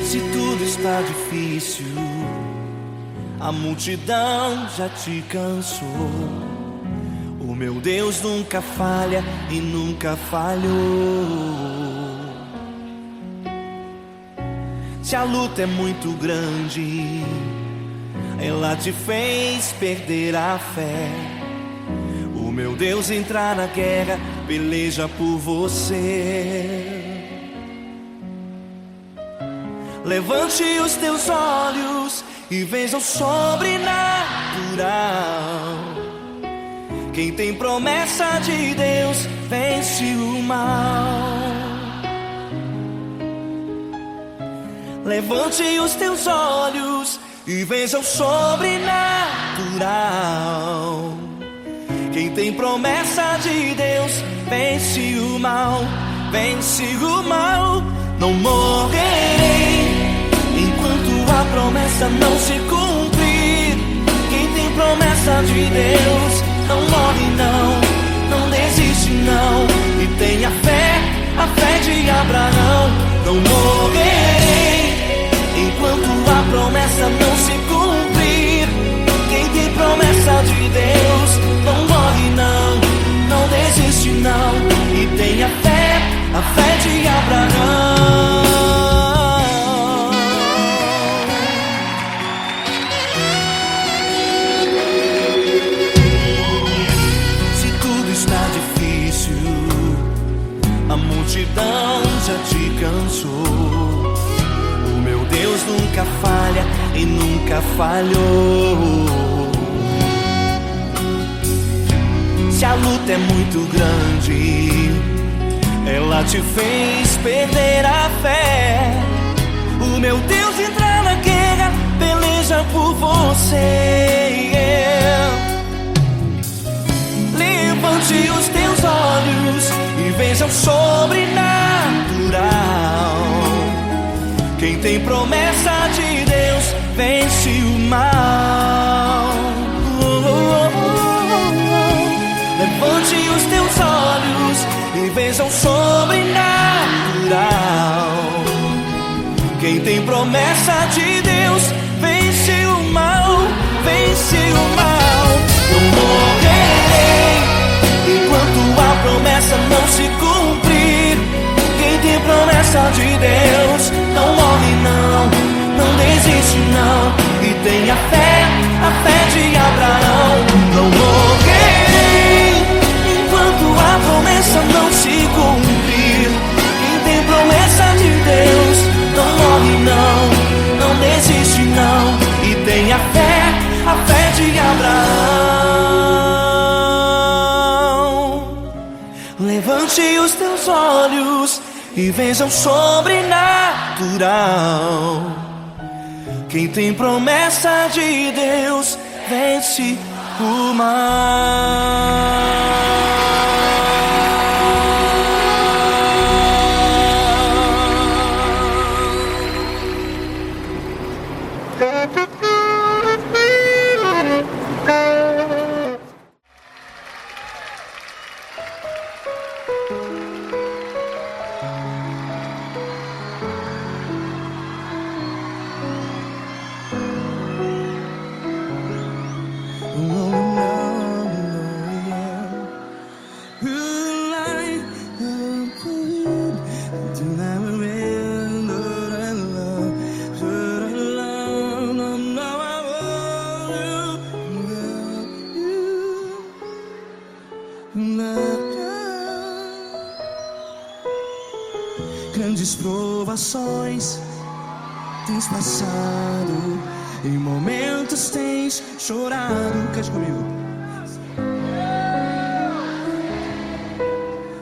Se tudo está difícil, a multidão já te cansou. O meu Deus nunca falha e nunca falhou. Se a luta é muito grande, ela te fez perder a fé. O meu Deus entrar na guerra, peleja por você. Levante os teus olhos e veja o sobrenatural. Quem tem promessa de Deus vence o mal. Levante os teus olhos e veja o sobrenatural. Quem tem promessa de Deus vence o mal, vence o mal. Não morrerei enquanto a promessa não se cumprir. Quem tem promessa de Deus não morre não, não desiste não. E tenha fé, a fé de Abraão. Não morrerei enquanto a promessa não se cumprir. Quem tem promessa de Deus não morre não, não desiste não. E tenha fé, a fé de Abraão. Se tudo está difícil, a multidão já te cansou. Deus nunca falha e nunca falhou. Se a luta é muito grande, ela te fez perder a fé. O meu Deus entra na guerra, peleja por você. Levante os teus olhos e veja o sobrenatural. Quem tem promessa de Deus vence o mal. Levante os teus olhos e veja o sobrenatural. Quem tem promessa de Deus vence o mal, vence o mal. Não morrerei enquanto a promessa não se cumprir. Quem tem promessa de Deus não morre não, não desiste não. E tenha fé, a fé de Abraão. Não morrerei enquanto a promessa não se cumprir. Quem tem promessa de Deus não morre não, não desiste não. E tenha fé, a fé de Abraão. Levante os teus olhos e veja o sobrenatural. Quem tem promessa de Deus vence o mal. Grandes provações tens passado, em momentos tens chorado. Cante comigo.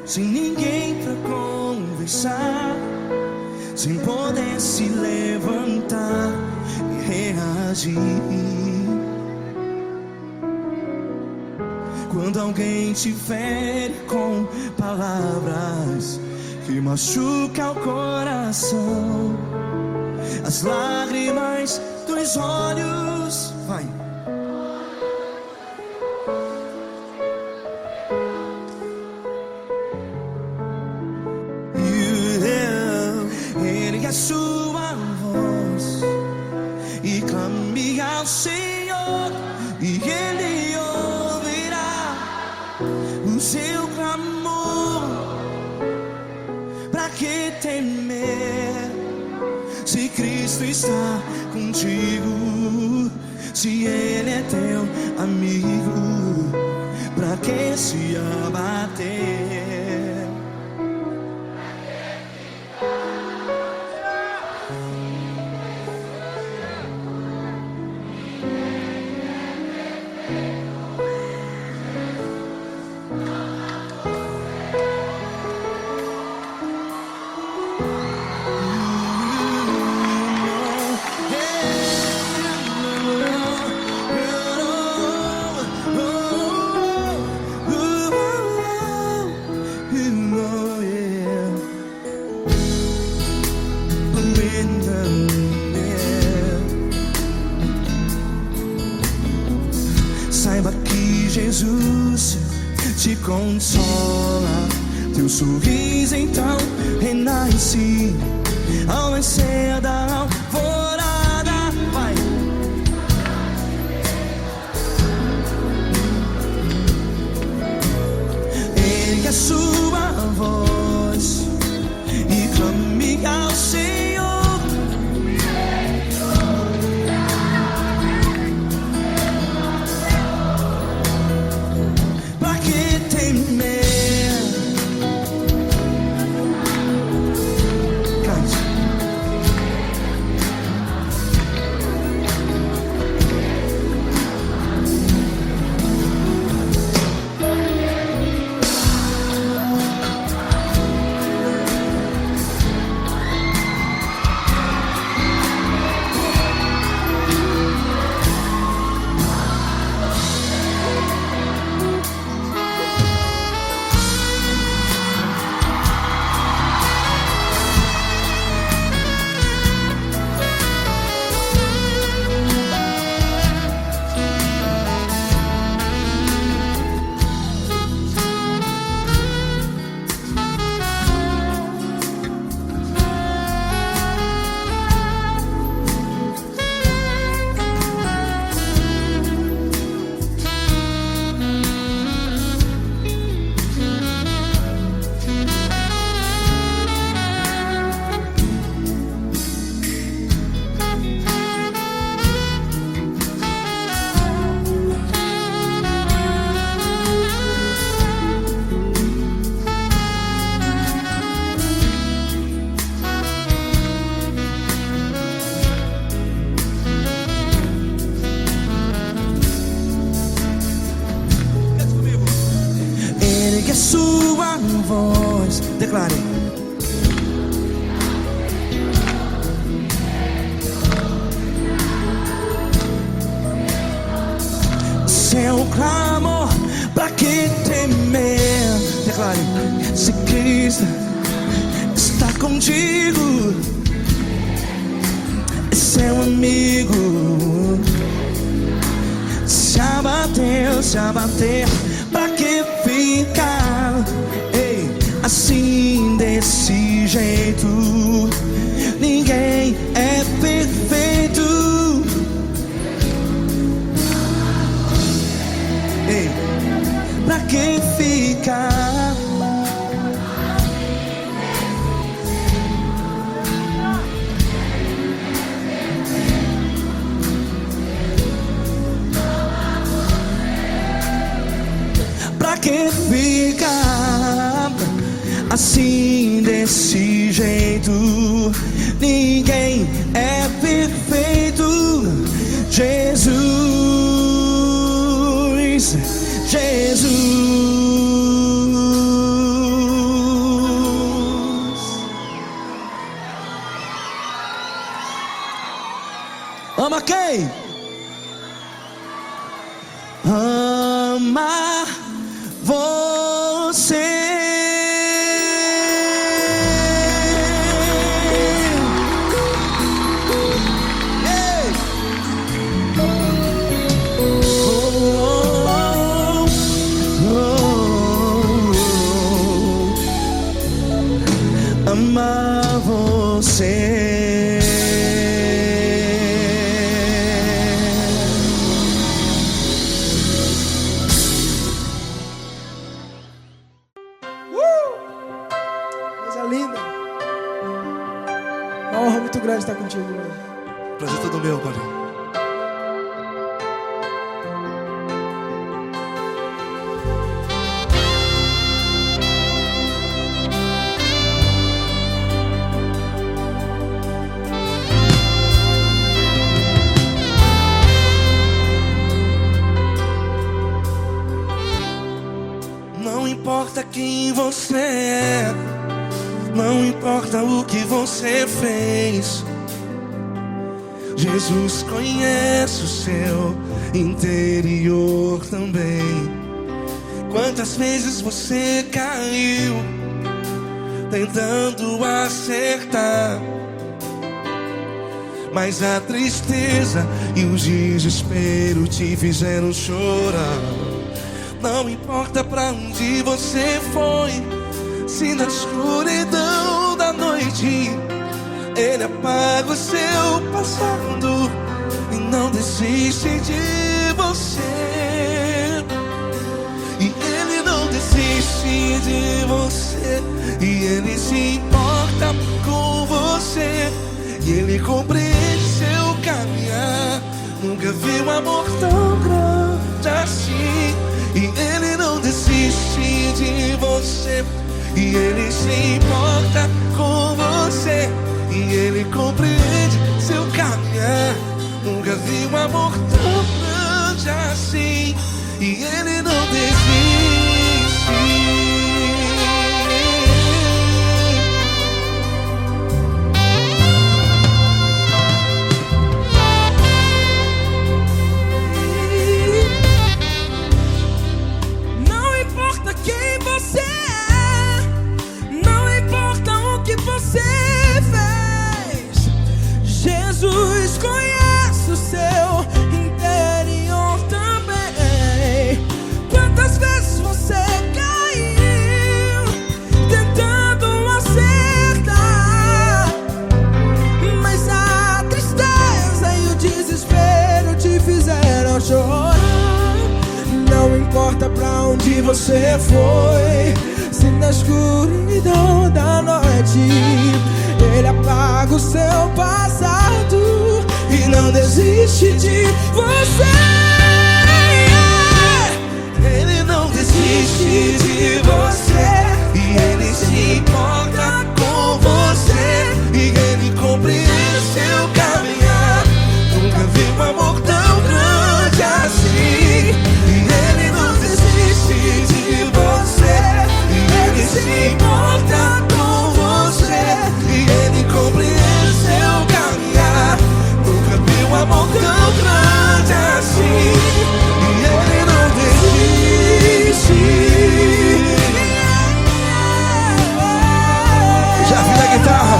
Sem ninguém pra conversar, sem poder se levantar e reagir. Quando alguém te fere com palavras que machuca o coração, as lágrimas dos olhos, vai. Ergue a sua voz ao Senhor e Ele ouvirá o seu clamor. Pra que temer se Cristo está contigo? Se Ele é teu amigo, pra que se abater? Saiba que Jesus te consola, teu sorriso então renasce ao nascer da alvorada. Vai. Ergue a sua voz e clame ao Senhor. Sua voz, declare. Seu clamor, pra que temer? Declare. Se Cristo está contigo, é seu amigo. Se abater, pra que ficar assim desse jeito? Ninguém é perfeito. Pra que ficar? Pra que ficar assim desse jeito? Ninguém é perfeito. Jesus, ama quem? Ama você. Ama você. honra muito grande estar contigo, mano. Prazer todo meu, Paulinho. Não importa quem você é, não importa o que você fez, Jesus conhece o seu interior também. Quantas vezes você caiu tentando acertar, mas a tristeza e o desespero te fizeram chorar. Não importa pra onde você foi, se na escuridão da noite Ele apaga o seu passado e não desiste de você. E Ele não desiste de você, e Ele se importa com você, e Ele compreende seu caminhar. Nunca vi um amor tão grande assim. E Ele não desiste de você, e Ele se importa com você, e Ele compreende seu caminhar. Nunca vi um amor tão grande assim. E Ele não desiste. Jesus conhece o seu interior também. Quantas vezes você caiu tentando acertar, mas a tristeza e o desespero te fizeram chorar. Não importa pra onde você foi, se na escuridão da noite Ele apaga o seu passado e não desiste de você. Ele não desiste de você, e Ele se importa com você, e Ele compreende seu caminhar. Nunca vi um amor tão grande assim. E Ele não desiste de você, e Ele se importa com você, e Ele compreende seu caminhar. Nunca vi um amor tão grande assim. E Ele não desiste. Já vi a guitarra.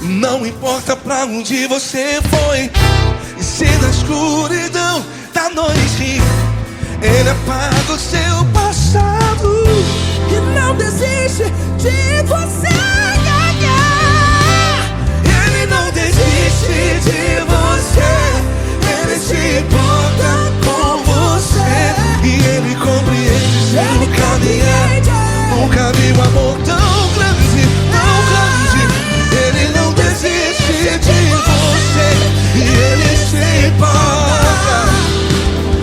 Não importa pra onde você foi, e se na escuridão da noite Ele apaga o seu passado e não desiste de você. Ele não desiste de você, Ele se importa com você, e Ele compreende seu caminhar. Nunca vi um amor tão grande, tão grande. Ele não desiste de você, e Ele se importa,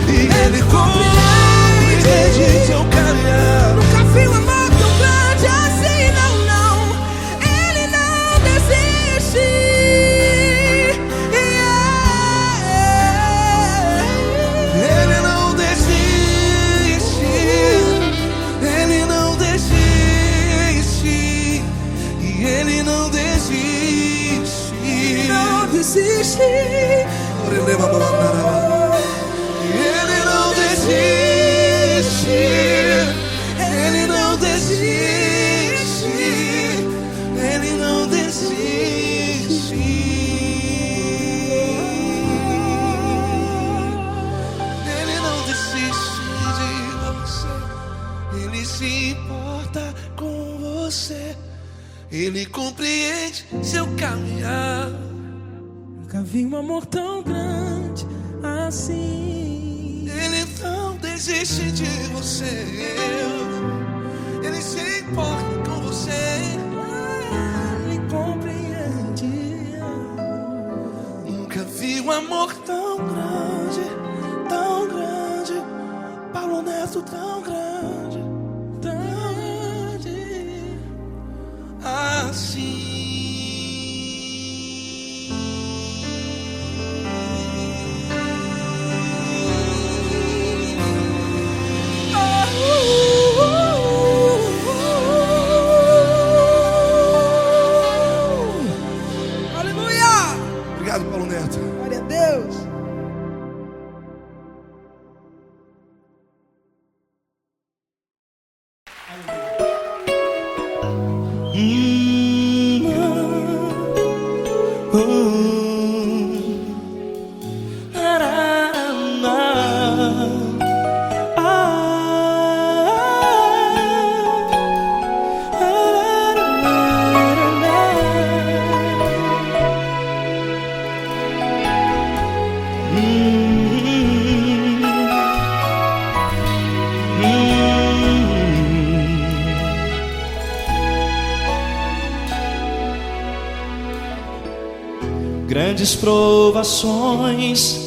e Ele compreende seu caminhar. Nunca vi um amor tão grande desiste. Ele não desiste. Ele não desiste. Ele não desiste. Ele não desiste de você. Ele se importa com você. Ele compreende seu caminhar. Nunca vi um amor tão grande assim. Ele não desiste de você. Ele se importa com você. Ele compreende. Nunca vi um amor tão grande, tão grande. Paulo Neto tão grande, tão grande assim. Obrigado, Paulo Neto. Glória a Deus. Grandes provações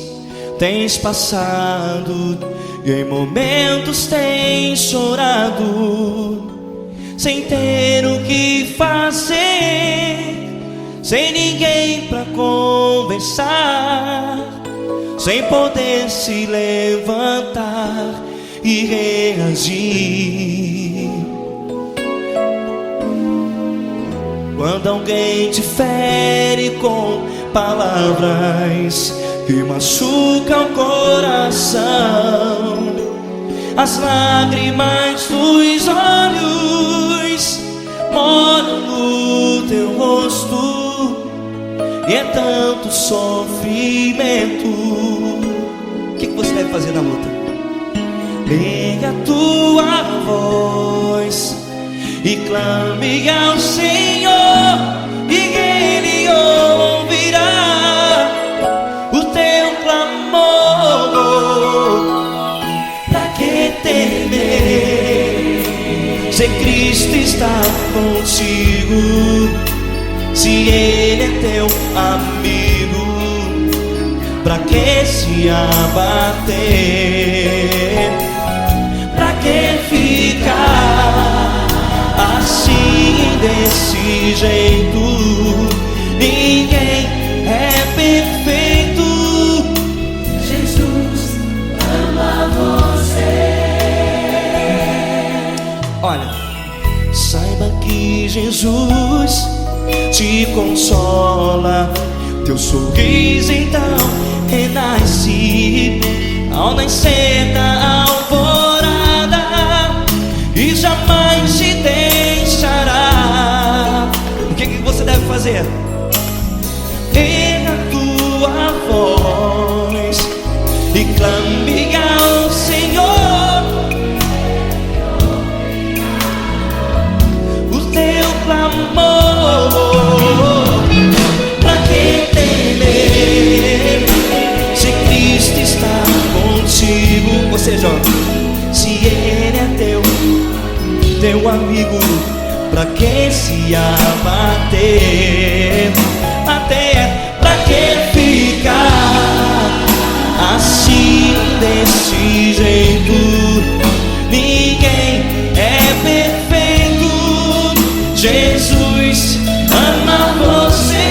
tens passado e em momentos tens chorado, sem ter o que fazer, sem ninguém pra conversar, sem poder se levantar e reagir. Quando alguém te fere com palavras que machucam o coração, as lágrimas dos olhos moram no teu rosto, e é tanto sofrimento. O que você deve fazer na luta? Erga a tua voz e clame ao Senhor, e Ele ouvirá o teu clamor. Pra que temer, se Cristo está contigo, se Ele é teu amigo? Pra que se abater? Pra que ficar assim, desse jeito? Ninguém é perfeito. Jesus ama você. Olha, saiba que Jesus te consola, teu sorriso então renasce ao nascer da alvorada e jamais te deixará. O que você deve fazer? Erga a tua voz e clame ao Senhor, o teu clamor. Pra que temer, se Cristo está contigo? Ou seja, se Ele é teu amigo, pra que se abater? Até pra que ficar assim, desse jeito? Ninguém é perfeito. Jesus ama você.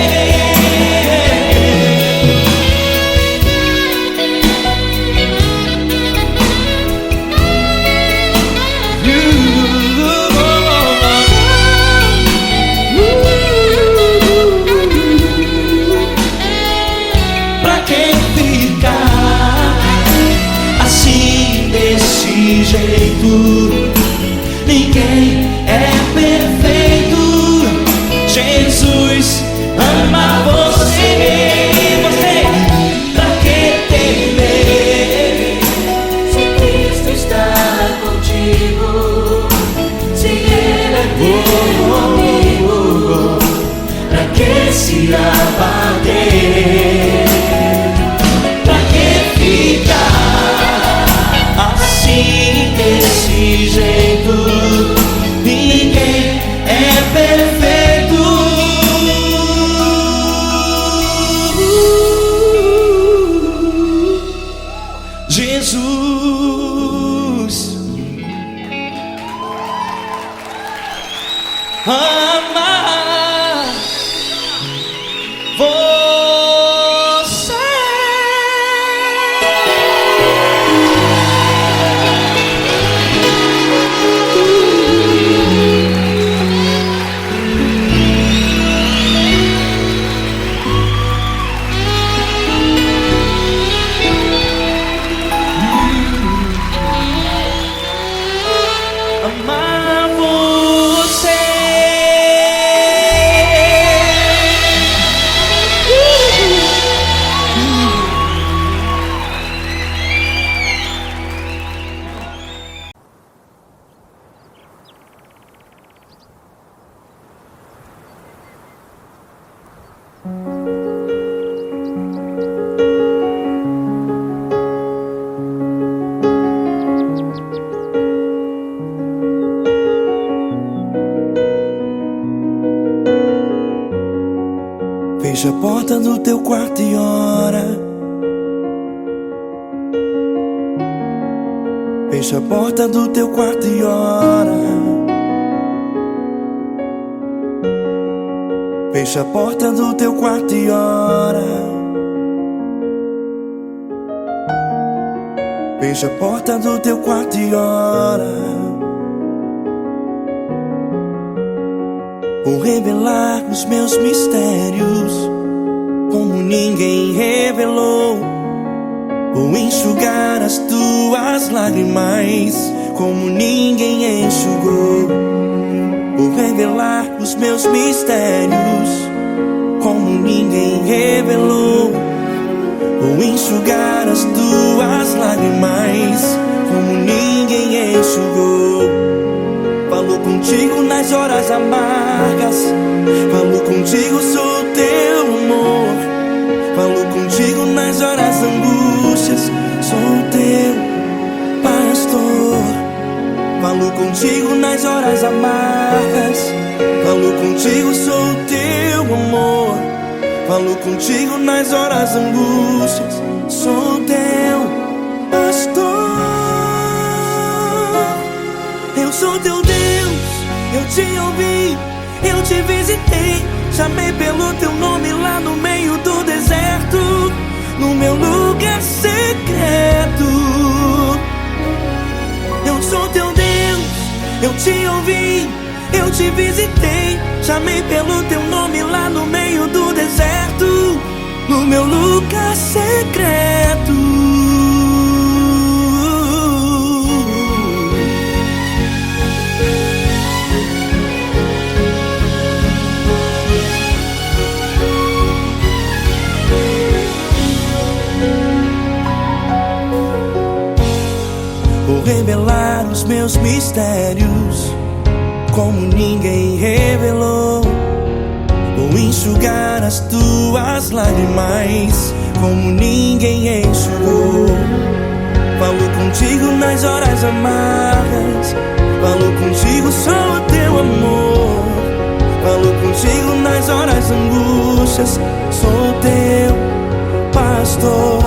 amar você. Amar você. Fecha a porta do teu quarto e ora. Fecha a porta do teu quarto e ora. Fecha a porta do teu quarto e ora. Fecha a porta do teu quarto e ora. Vou revelar os meus mistérios como ninguém revelou. Vou enxugar as tuas lágrimas como ninguém enxugou. Vou revelar os meus mistérios como ninguém revelou. Vou enxugar as tuas lágrimas como ninguém enxugou. Falo contigo nas horas amargas. Falo contigo, sou teu amor. Falo contigo nas horas angústias. Sou teu pastor. Falo contigo nas horas amargas. Falo contigo, sou teu amor. Falo contigo nas horas angústias. Sou teu pastor. Eu sou teu Deus, eu te ouvi, eu te visitei. Chamei pelo teu nome lá no meio do deserto, no meu lugar secreto. Eu sou teu Deus, eu te ouvi, eu te visitei. Chamei pelo teu nome lá no meio do deserto, no meu lugar secreto. Vou revelar os meus mistérios como ninguém revelou. Vou enxugar as tuas lágrimas como ninguém enxugou. Falo contigo nas horas amargas. Falo contigo, sou teu amor. Falo contigo nas horas angústias. Sou teu pastor.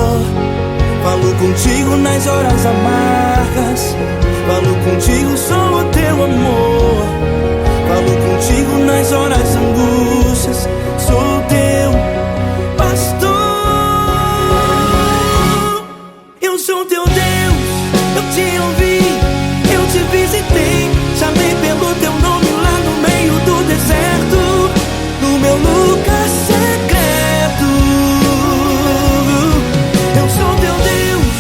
Falo contigo nas horas amargas. Falo contigo, sou o teu amor. Falo contigo nas horas angústias. Sou teu pastor. Eu sou teu Deus, eu te ouvi, eu te visitei. Chamei pelo teu nome lá no meio do deserto, no meu lugar secreto. Eu sou teu Deus,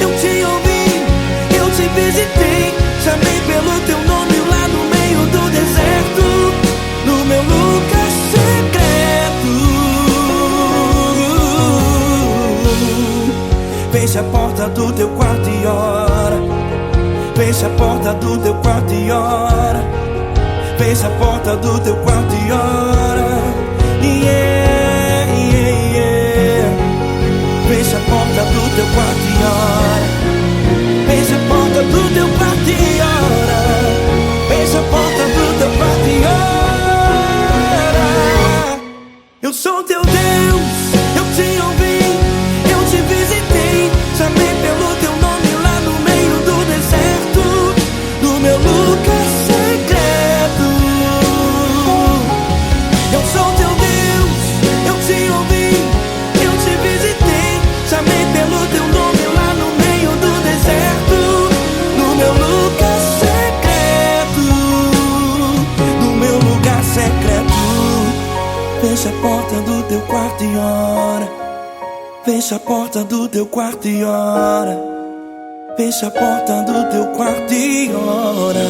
eu te ouvi, eu te visitei. Chamei pelo teu nome lá no meio do deserto, no meu lugar secreto. Fecha a porta do teu quarto e ora. Fecha a porta do teu quarto e ora. Fecha a porta do teu quarto e ora. Yeah, yeah, yeah. Fecha a porta do teu quarto e ora. Fecha a porta do teu quarto e ora. Fecha a porta do teu quarto e ora. Eu sou teu Deus, eu te ouvi, eu te visitei. Chamei pelo teu nome lá no meio do deserto, no meu lugar secreto. Fecha a porta do teu quarto e ora. Fecha a porta do teu quarto e ora. Fecha a porta do teu quarto e ora.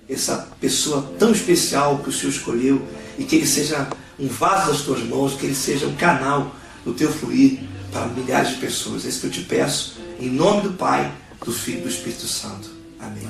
Essa pessoa tão especial que o Senhor escolheu, e que ele seja um vaso das tuas mãos, que ele seja um canal do teu fluir para milhares de pessoas. É isso que eu te peço, em nome do Pai, do Filho e do Espírito Santo. Amém.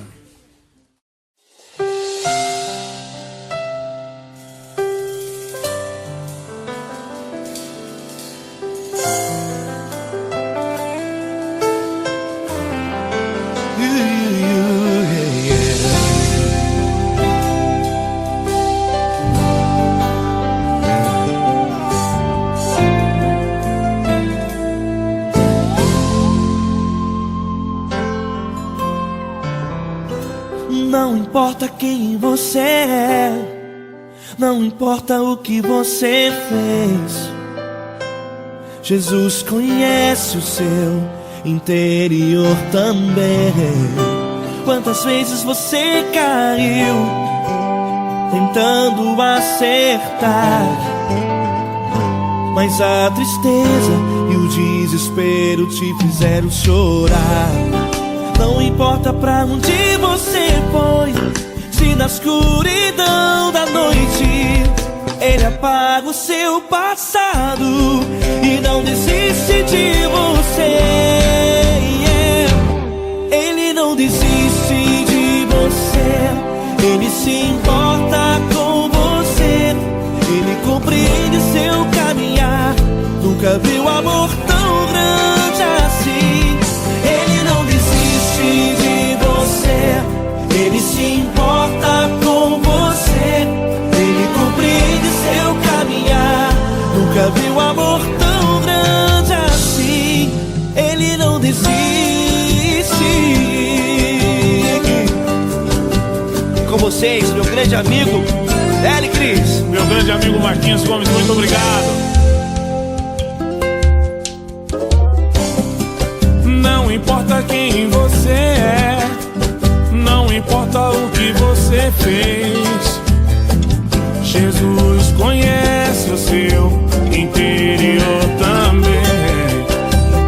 Não importa quem você é, não importa o que você fez, Jesus conhece o seu interior também. Quantas vezes você caiu tentando acertar, mas a tristeza e o desespero te fizeram chorar. Não importa pra onde você foi, se na escuridão da noite Ele apaga o seu passado e não desiste de você. Ele não desiste de você, Ele se importa com você, Ele compreende seu caminhar. Nunca viu amor tão grande assim. Ele não desiste de você, Ele se importa com você, Ele compreende seu caminhar. Nunca viu amor tão grande assim. Ele não desiste. Com vocês, meu grande amigo L. Cris. Meu grande amigo Marquinhos Gomes, muito obrigado. Não importa quem você é, não importa o que você fez, Jesus conhece o seu interior também.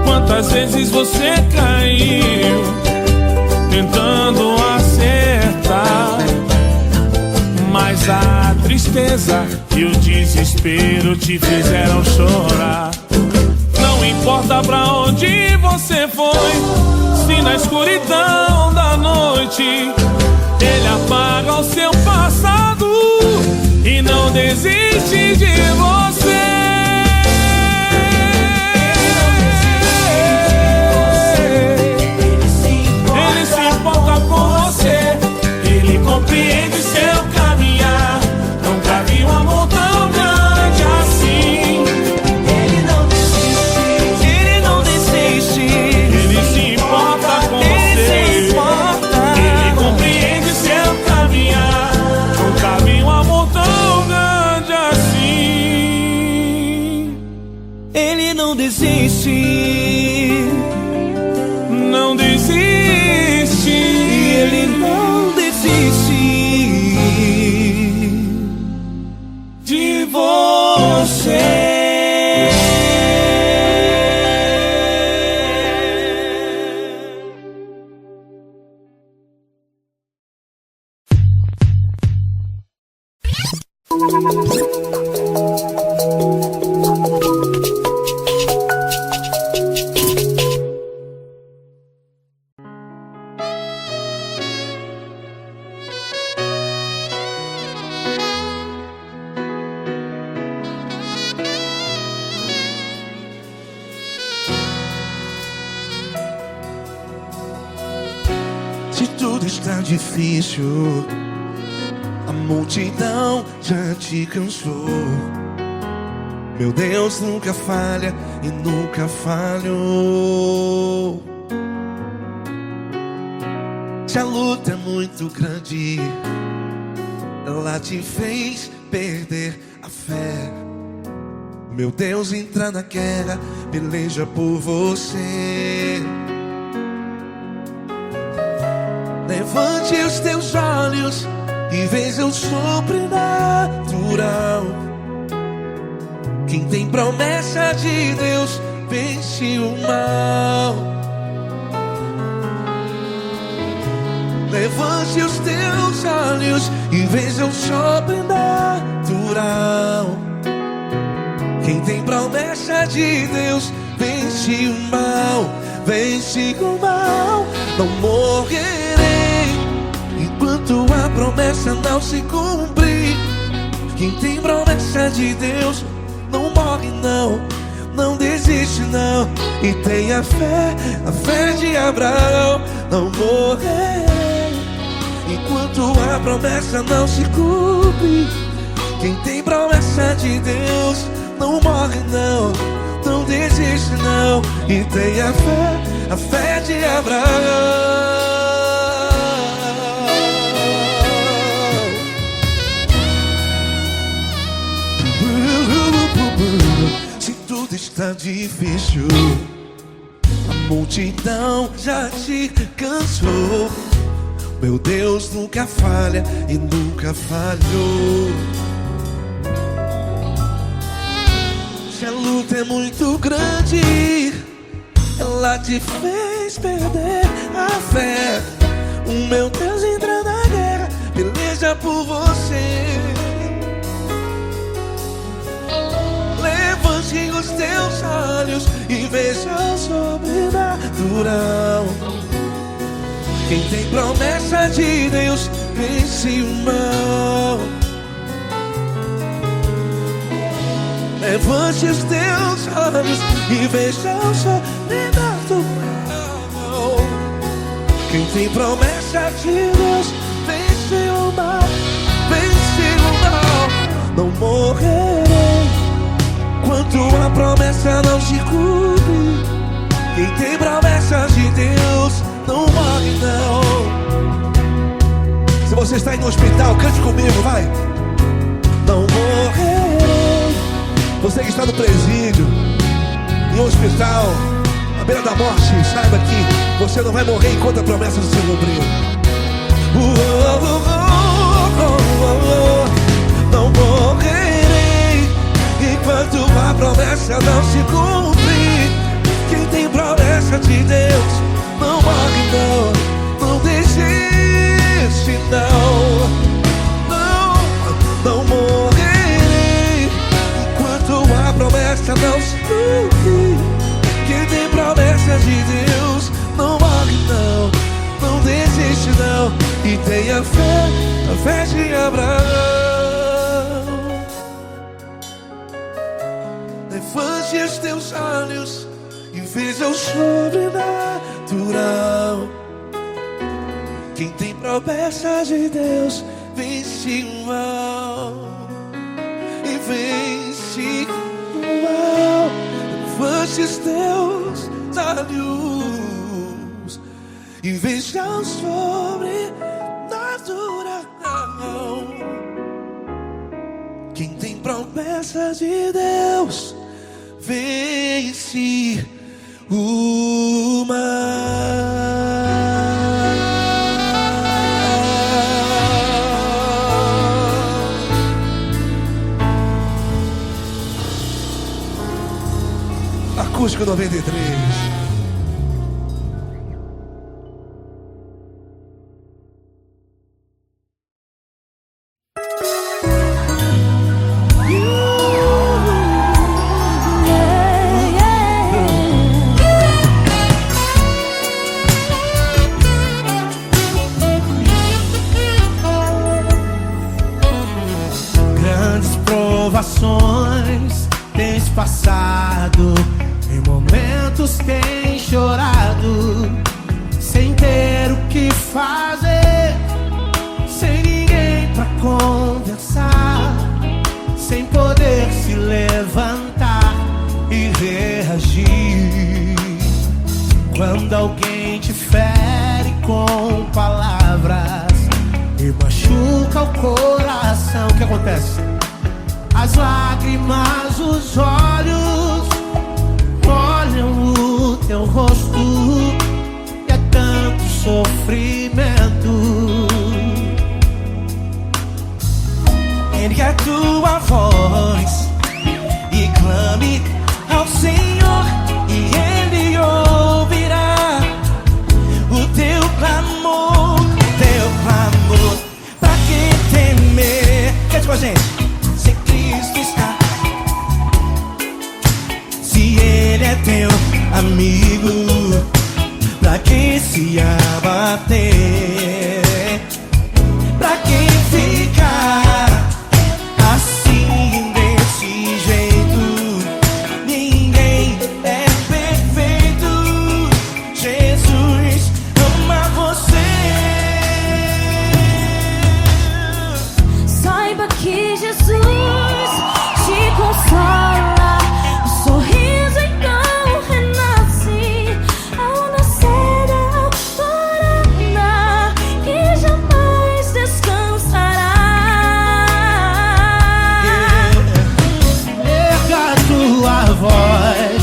Quantas vezes você caiu tentando acertar, mas a tristeza e o desespero te fizeram chorar. Não importa pra onde você foi, se na escuridão da noite Ele apaga o seu passado e não desiste de você. Ele se importa com você, Ele compreende seu caminhar. Nunca vi um amor tão grande assim. Ele não desiste, Ele não desiste. Ele se importa com você, Ele compreende seu caminhar. Nunca vi um amor tão grande assim. Ele não desiste, não desiste. Ele não desiste de você. Se tudo está difícil, A multidão já te cansou. Meu Deus nunca falha e nunca falhou. Se a luta é muito grande, ela te fez perder a fé. Meu Deus entra na guerra, peleja por você. Levante os teus olhos e veja o sobrenatural. Quem tem promessa de Deus vence o mal. Levante os teus olhos e veja o sobrenatural. Quem tem promessa de Deus vence o mal. Vence o mal. Não morrerei enquanto a promessa não se cumprir. Quem tem promessa de Deus não morre não, não desiste não. E tenha fé, a fé de Abraão. Não morrerei enquanto a promessa não se cumpre. Quem tem promessa de Deus não morre não, não desiste não. E tenha fé, a fé de Abraão. Se tudo está difícil, a multidão já te cansou. Meu Deus nunca falha e nunca falhou. Se a luta é muito grande, ela te fez perder a fé. O meu Deus entra na guerra, peleja por você. Levante os teus olhos e veja o sobrenatural. Quem tem promessa de Deus vence o mal. Levante os teus olhos e veja o sobrenatural. Quem tem promessa de Deus vence o mal. Vence o mal. Não morrerei enquanto a promessa não se cumpre. Quem tem promessa de Deus não morre não. Se você está aí no hospital, cante comigo, vai. Não morrerei. Você que está no presídio, em um hospital, à beira da morte, saiba que você não vai morrer enquanto a promessa não se cumprir. Não morrerei enquanto a promessa não se cumprir. Quem tem promessa de Deus não morre não, não desiste não. Não morrerei enquanto a promessa não se cumprir. Quem tem promessa de Deus não morre não, não desiste não. E tenha fé, a fé de Abraão. Levante os teus olhos e veja o sobrenatural. Quem tem promessa de Deus vence o mal. E vence o mal. Levante os teus olhos e veja o sobrenatural. Quem tem promessa de Deus vence o mal. Acústico 93. Provações tens passado, em momentos tens chorado, sem ter o que fazer, sem ninguém pra conversar, sem poder se levantar e reagir. Quando alguém te fere com palavras e machuca o coração, o que acontece? As lágrimas, os olhos olham o teu rosto e é tanto sofrimento. Ergue a tua voz e clame ao Senhor, e Ele ouvirá o teu clamor, Pra que temer? Cante com a gente. Se Cristo está, se Ele é teu amigo, pra que se abater? Pra que ficar assim desse jeito? Ninguém é perfeito. Jesus ama você. Saiba que Jesus te consola. O sorriso então renasce ao nascer da alvorada, que jamais descansará. Erga a tua voz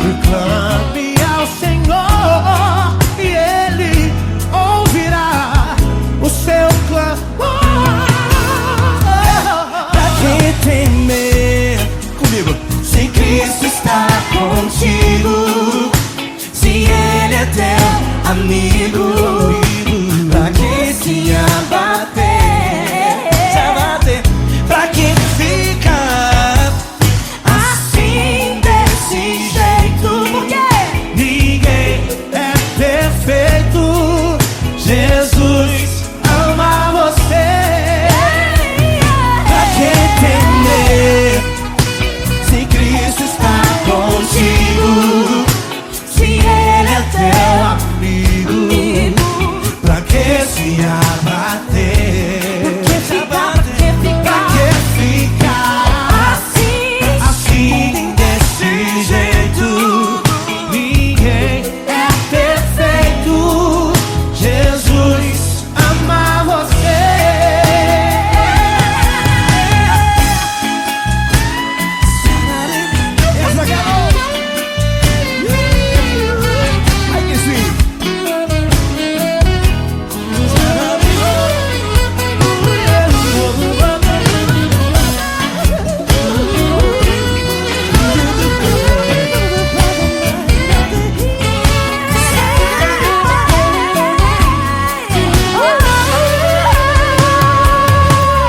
e clame ao Senhor, e Ele ouvirá o seu clamor. Pra que temer? Comigo. Se Cristo está contigo, se Ele é teu amigo, pra que se abater? Se abater. Pra que ficar assim desse jeito? Porque Ninguém é perfeito. Jesus ama você. pra que temer? Se Cristo está contigo, se Ele é teu Amigo, pra que se abater? Pra que Pra que ficar assim desse jeito? Ninguém é perfeito. Jesus ama você. Essa garota. Ai, que sim.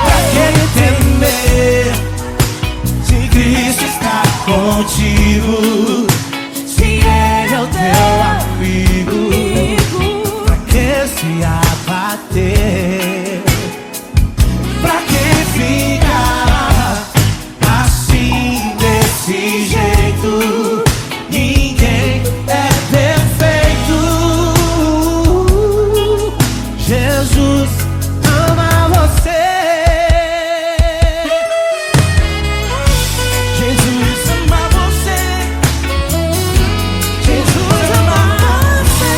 Pra que temer? Se Cristo está contigo, se Ele é o teu Amigo, pra que se abater? Pra que ficar assim desse jeito? Ninguém é perfeito. Jesus ama você. Jesus ama você. Jesus ama você.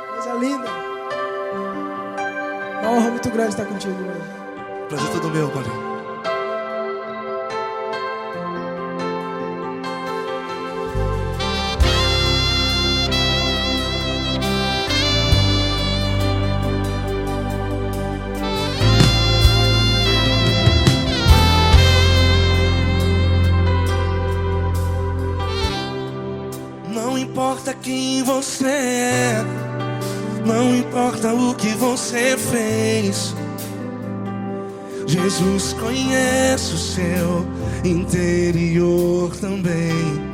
Coisa linda. Uma honra muito grande estar contigo, mano. Prazer todo meu, Paulinho. Não importa quem você é, não importa o que você fez, Jesus conhece o seu interior também.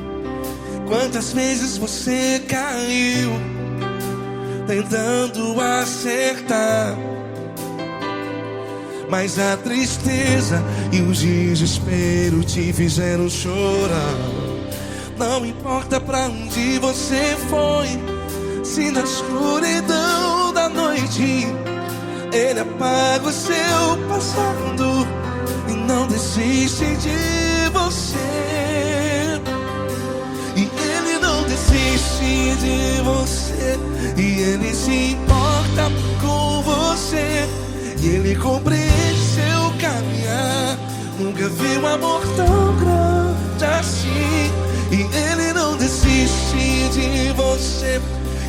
Quantas vezes você caiu tentando acertar, mas a tristeza e o desespero te fizeram chorar. Não importa pra onde você foi, se na escuridão da noite Ele apaga o seu passado e não desiste de você. E Ele não desiste de você, e Ele se importa com você, e Ele compreende seu caminhar. Nunca vi um amor tão grande assim. E Ele não desiste de você,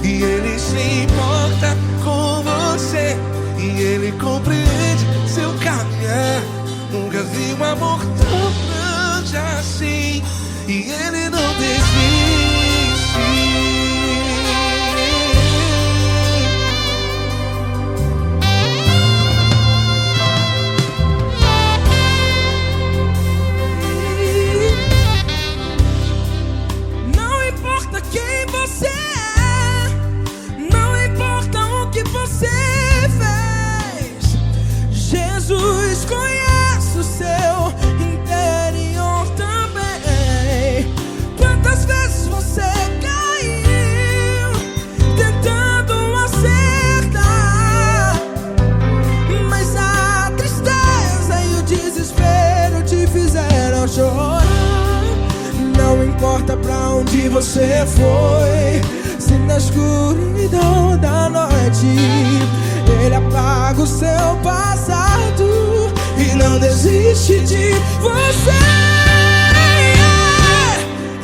e Ele se importa com você, e Ele compreende seu caminhar. Nunca vi um amor tão grande assim. E Ele não desiste. Não importa quem você é, não importa o que você fez, Jesus conhece o seu interior também. Quantas vezes você caiu tentando acertar, mas a tristeza e o desespero te fizeram chorar. Não importa pra onde você foi, se na escuridão da noite Ele apaga o seu passado e não desiste de você.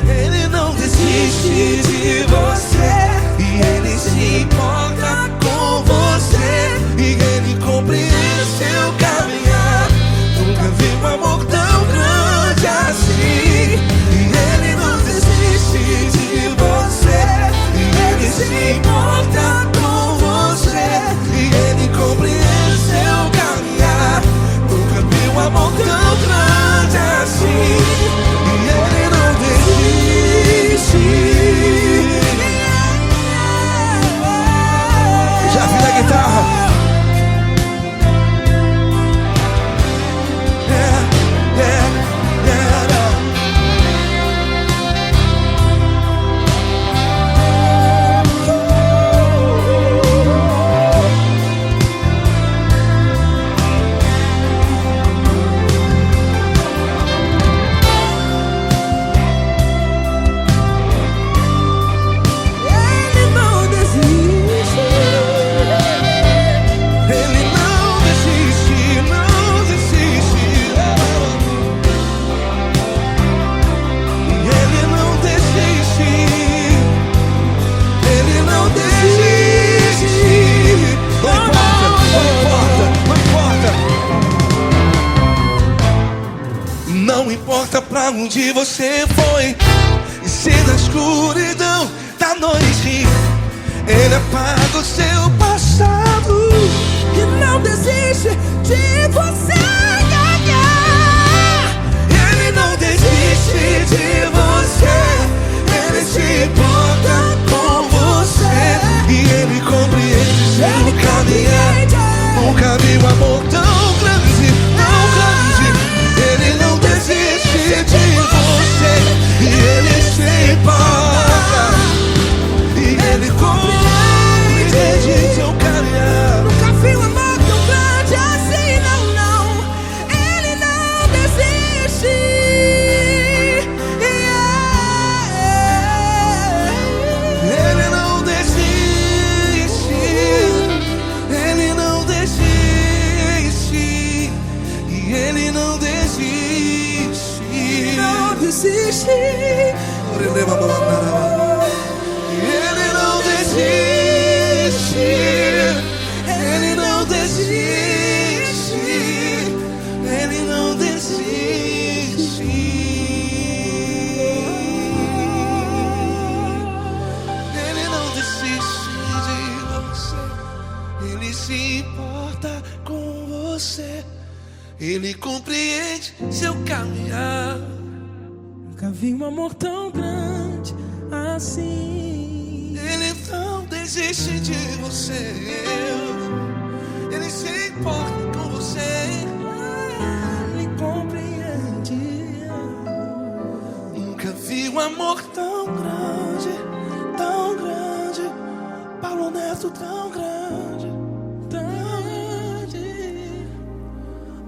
Ele não desiste de você, e Ele se importa com você, e Ele compreende seu caminhar. Nunca vi um amor tão grande assim. E Ele não desiste de você, e Ele se importa com você, e Ele compreende seu caminhar. Nunca vi um amor tão grande assim. E Ele não desiste. Já vi a guitarra. Ele não desiste. Ele não desiste, não desiste. E Ele não desiste. Ele não desiste. Não importa, não importa, não importa. Não importa pra onde você foi, e se na escuridão da noite Ele apaga o seu passado E não desiste de você. Ele não desiste de você, Ele se importa com você, e Ele compreende seu caminhar. Nunca vi um amor tão grande, tão grande. Ele não desiste de você, e Ele se importa, e Ele compreende seu caminhar. Nunca vi um amor tão grande assim, não, não. Ele não desiste. Ele não desiste. Ele não desiste. E Ele não desiste. Não desiste. Ele não desiste. Ele não desiste. Ele não desiste. Ele não desiste de você. Ele se importa com você. Ele compreende seu caminhar. Nunca vi um amor tão grande assim. Ele não desiste de você. Ele se importa com você. um amor tão grande, Paulo Neto tão grande,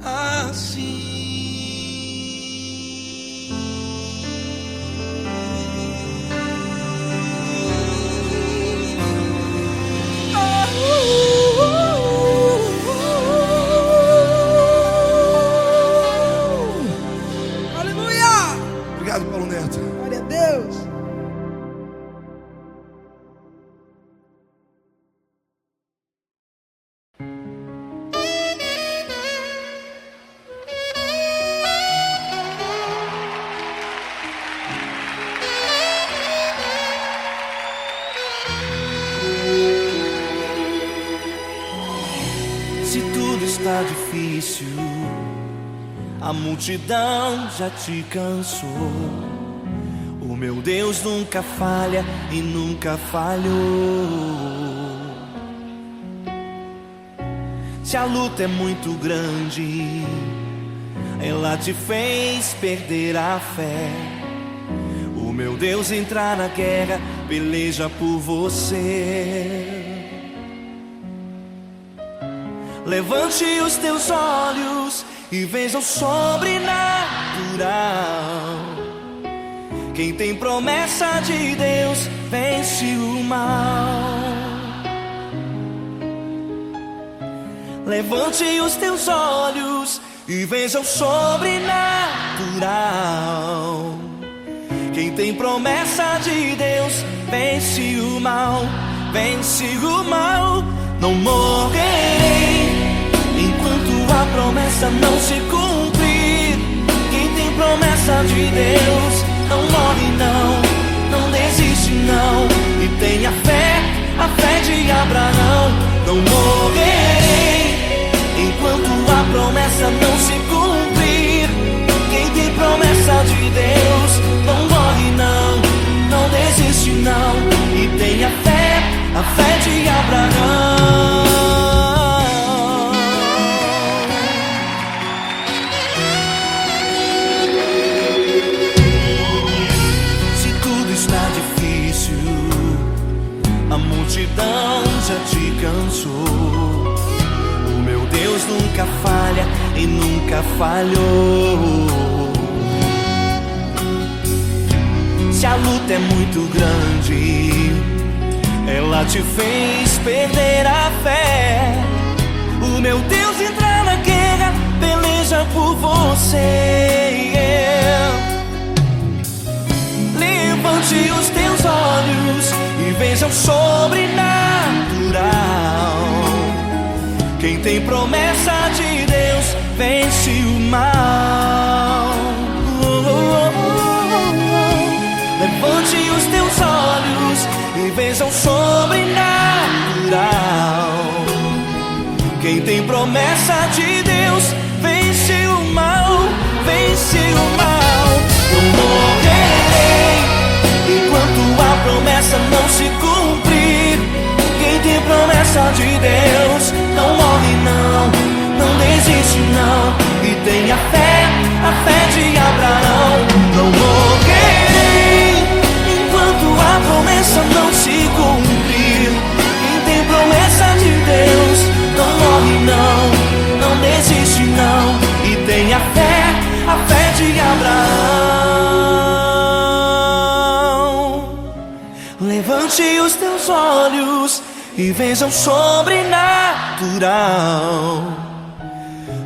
assim. Aleluia! Obrigado, Paulo Neto. Glória a Deus. Se tudo está difícil, a multidão já te cansou. O meu Deus nunca falha e nunca falhou. Se a luta é muito grande, ela te fez perder a fé. O meu Deus entrar na guerra, peleja por você. Levante os teus olhos e veja o sobrenatural. Quem tem promessa de Deus vence o mal. Levante os teus olhos e veja o sobrenatural. Quem tem promessa de Deus vence o mal, vence o mal. Não morrerei enquanto a promessa não se cumprir. Quem tem promessa de Deus não morre não desiste não. E tenha fé, a fé de Abraão. Não morrerei enquanto a promessa não se cumprir. Quem tem promessa de Deus não morre não desiste não. E tenha fé, a fé de Abraão. Se tudo está difícil, a multidão já te cansou. O meu Deus nunca falha e nunca falhou. Se a luta é muito grande, ela te fez perder a fé. O meu Deus entra na guerra, peleja por você. Levante os teus olhos e veja o sobrenatural. Quem tem promessa de Deus vence o mal. Levante os teus olhos e veja o sobrenatural. Quem tem promessa de Deus vence o mal, vence o mal. Eu morrerei enquanto a promessa não se cumprir. Quem tem promessa de Deus não morre não desiste não. E tenha fé, a fé de Abraão. Não morrerei enquanto a promessa não se cumprir. Quem tem promessa de Deus não morre não desiste não. E tenha fé, a fé de Abraão. Levante os teus olhos e veja o sobrenatural.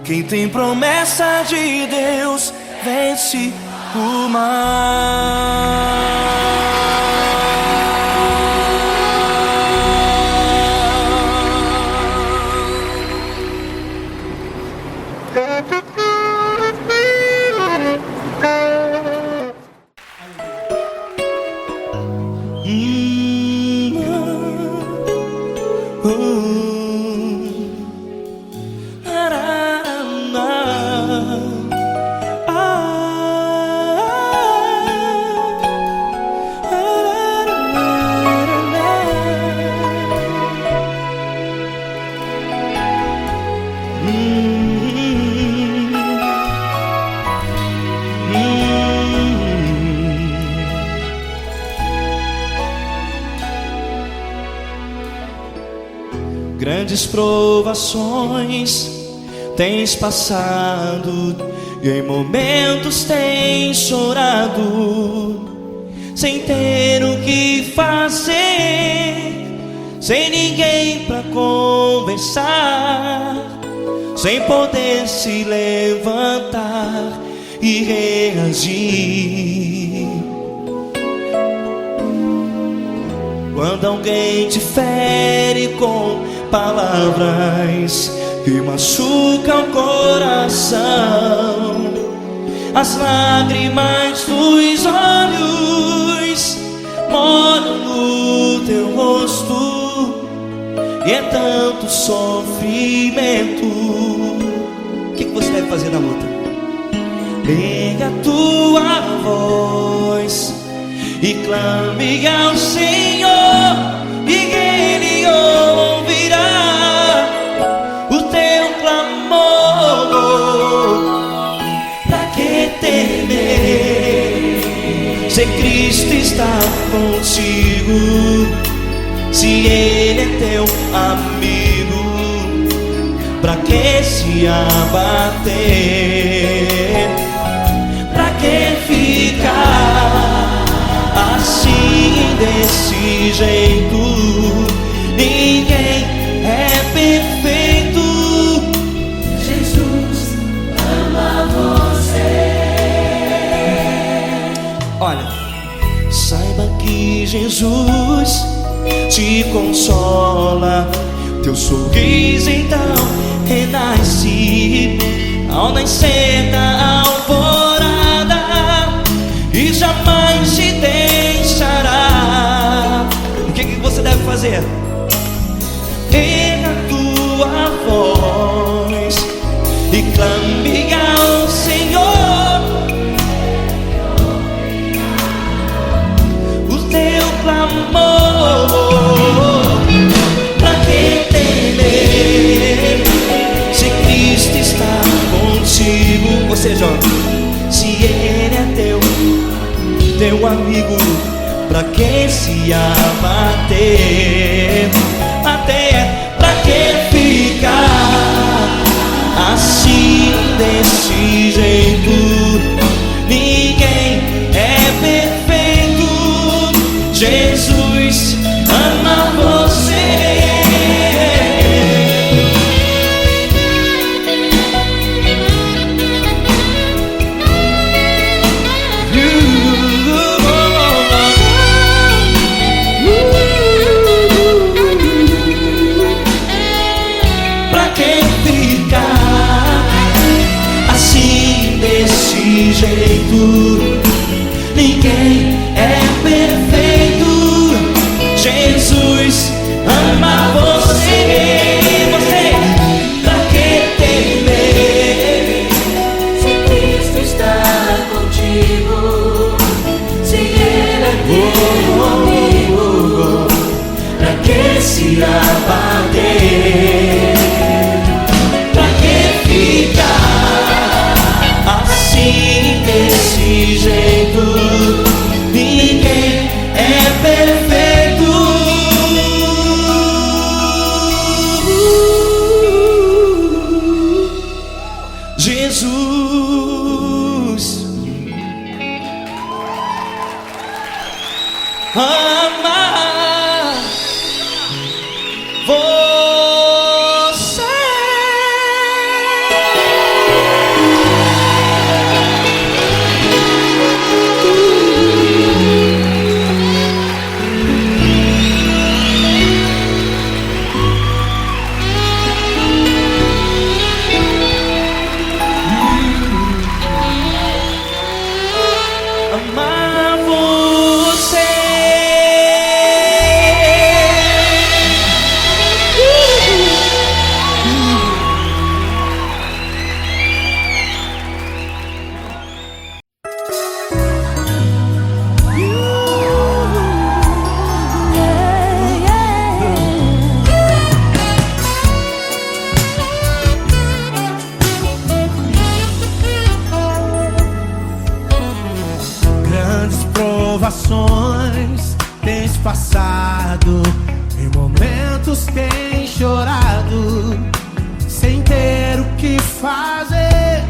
Quem tem promessa de Deus vence o mal. Grandes provações tens passado, e em momentos tens chorado, sem ter o que fazer, sem ninguém pra conversar, sem poder se levantar e reagir. Quando alguém te fere com palavras que machucam o coração, as lágrimas dos olhos moram no teu rosto, e é tanto sofrimento. O que você deve fazer na luta? Pega a tua voz e clame ao Senhor, e Ele ouvirá o teu clamor. Pra que temer, se Cristo está contigo, se Ele é teu amigo? Pra que se abater? Pra que ficar assim, desse jeito? Ninguém é perfeito. Jesus ama você. Olha, saiba que Jesus te consola, teu sorriso então renasce ao nascer da alvorada, e jamais te deixará. O que você deve fazer? Erga a tua voz e clame ao Senhor, o teu clamor. Pra que temer, se Cristo está contigo? Ou seja, se Ele é teu amigo, pra que se abater? Até pra que ficar assim, desse jeito? Ninguém é perfeito. Jesus ama você. Jeito, ninguém é perfeito. Jesus ama você. Você, pra que temer, Se Cristo está contigo, se Ele é teu amigo, pra que se abater? Pra que ficar assim, desse jeito? Ninguém é perfeito. Jesus ama você. Amar você. Grandes provações tens passado, em momentos tens chorado, fazer,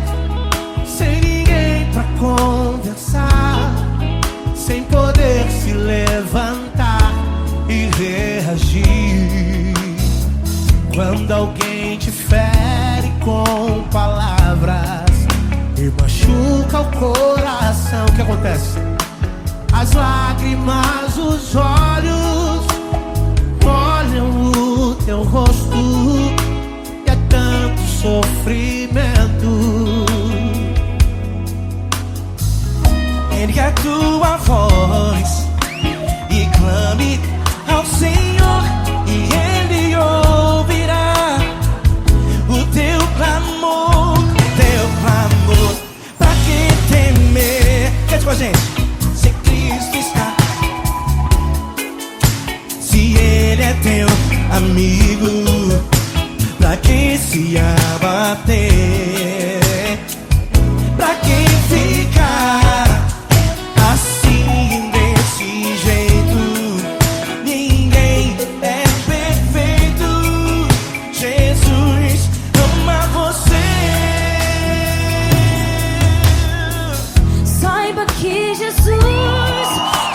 sem ninguém pra conversar, sem poder se levantar e reagir. Quando alguém te fere com palavras e machuca o coração, o que acontece? As lágrimas, os olhos molham o teu rosto, e é tanto sofrimento. Ergue a tua voz e clame ao Senhor, e Ele ouvirá o teu clamor, pra que temer? Cante com a gente. Se Cristo está, se Ele é teu amigo, pra que se abater? Pra que ficar assim, desse jeito? Ninguém é perfeito. Jesus ama você. Saiba que Jesus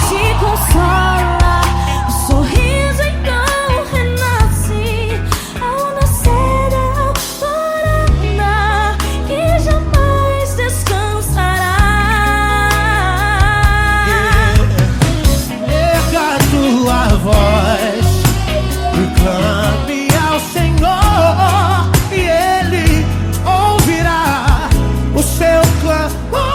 te consola, o sorriso então renasce ao nascer da alvorada, que jamais descansará. Erga a tua voz e clame ao Senhor, e Ele ouvirá o seu clamor.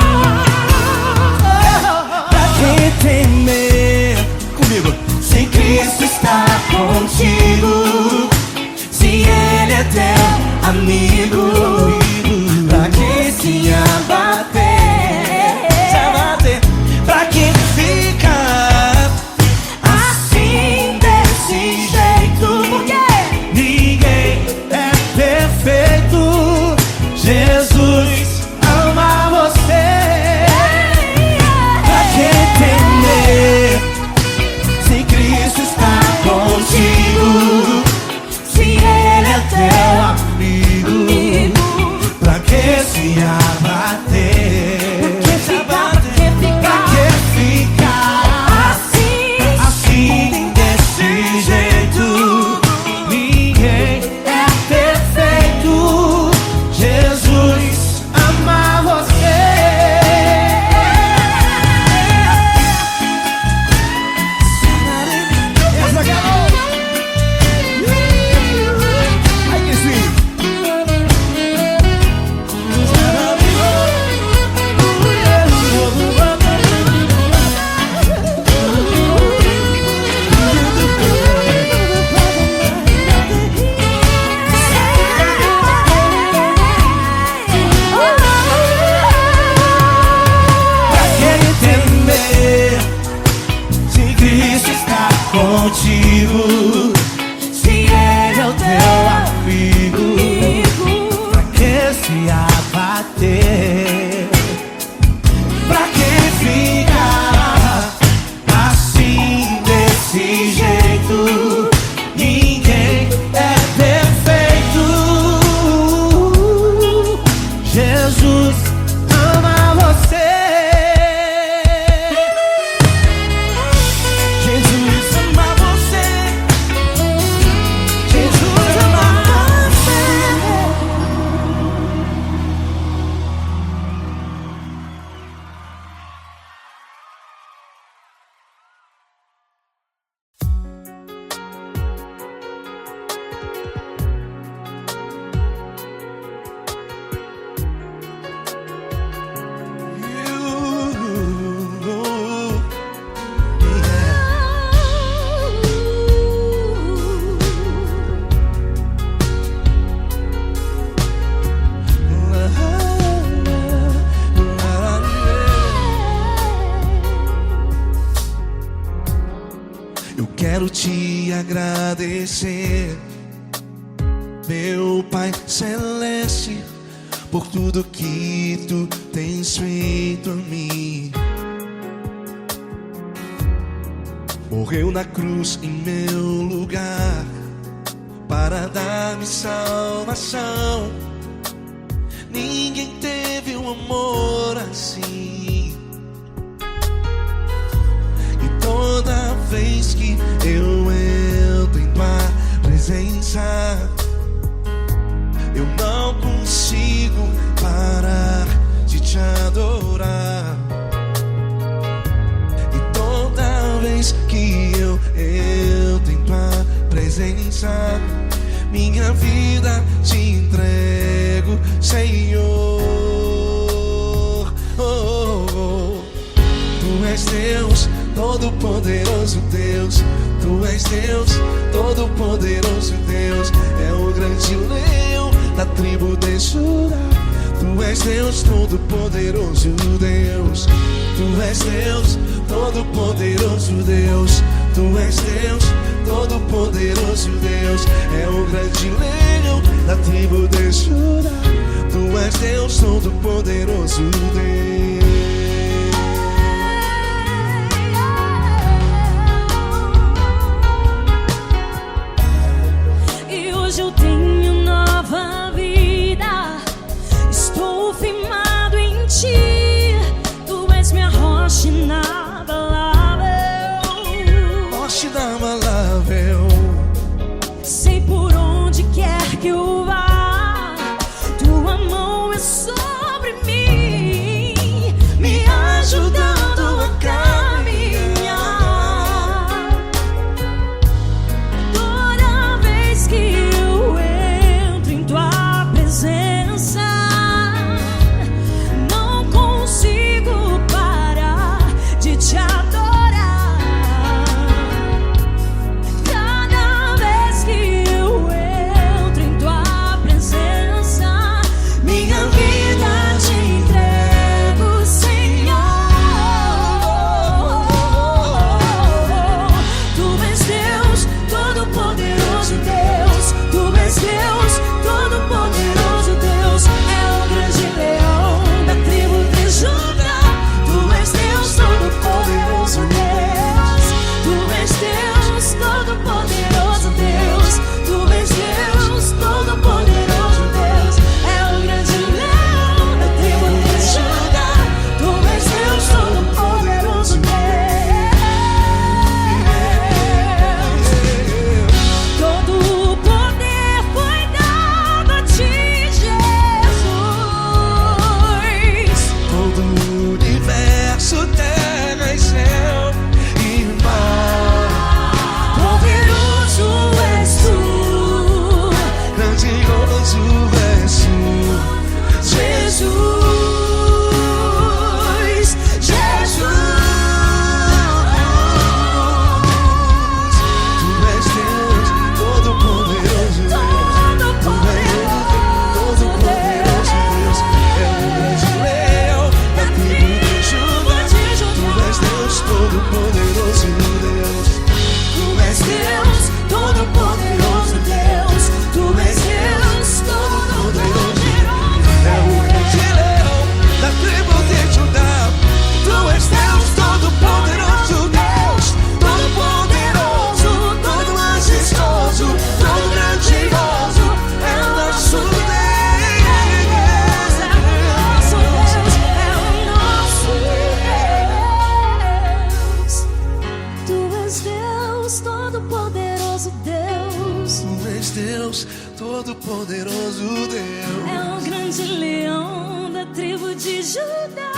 Pra que temer? Comigo. Se Cristo está contigo, se Ele é teu amigo, pra que se abater? Pra que ficar assim, desse jeito? Porque Ninguém é perfeito. Jesus ama você. Pra que temer? Se Cristo está contigo, se Ele é teu Amigo, pra que se abater? Pra que ficar assim, desse jeito? Ninguém é perfeito. Jesus ama você. Essa galera. Ai, que sim. Pra que temer? Se Cristo está contigo, se Ele é o teu amigo, pra que se abater? Pra que ficar assim, desse jeito? Ninguém é perfeito. Jesus ama você. Jesus ama você. Jesus ama você. Eu quero te agradecer, meu Pai Celeste, por tudo que tu tens feito a mim. Morreu na cruz em meu lugar para dar-me salvação. ninguém teve um amor assim. E toda vez que eu entro em tua presença, eu não consigo parar de te adorar. E toda vez que eu entro em tua presença, minha vida te entrego, Senhor. Oh, oh, oh. Tu és Deus, Todo-Poderoso Deus. Tu és Deus, Todo-Poderoso Deus. É o grande leão da tribo de Judá. Tu és Deus, Todo-Poderoso Deus. Tu és Deus, Todo-Poderoso Deus. Tu és Deus, Todo-Poderoso Deus. É o grande leão da tribo de Judá. Tu és Deus, Todo-Poderoso Deus. E hoje eu tenho nova vida. Estou firmado em ti. Tu és minha rocha inabalável. Rocha inabalável. Sei por onde quer que eu vá, tua mão é sobre mim, me ajudando a caminhar. Toda vez que eu entro em tua presença, não consigo parar de te adorar. Cada vez que eu entro em tua presença, minha vida te entrego, Senhor. Tu és Deus, Todo-Poderoso Deus. Tu és Deus, Todo-Poderoso Deus. É o grande leão da tribo de Judá. Tu és Deus, Todo-Poderoso Deus. Tu és Deus, Todo-Poderoso Deus. Tu és Deus, Todo-Poderoso Deus. É o grande leão da tribo de Judá. Tu és Deus, Todo-Poderoso Deus. Todo o poder foi dado a ti, Jesus. Todo o universo, terra e céu e mar. Poderoso és tu, Grandioso és tu, Jesus. Jesus. Tu és Deus, Todo-Poderoso Deus. Tu és Deus, Todo-Poderoso Deus. É o grande leão da tribo de Judá. Tu és Deus, Todo-Poderoso Deus. Tu és Deus, Todo-Poderoso Deus. Tu és Deus, Todo-Poderoso. É o grande leão da tribo de Judá. Tu és Deus, Todo-Poderoso Deus. Todo-Poderoso, todo majestoso, todo grandioso. É o nosso Deus. É o nosso Deus, é o nosso Deus. Tu és Deus, Todo-Poderoso Deus. Tu és Deus, Todo-Poderoso Deus. É o grande leão da tribo de Judá.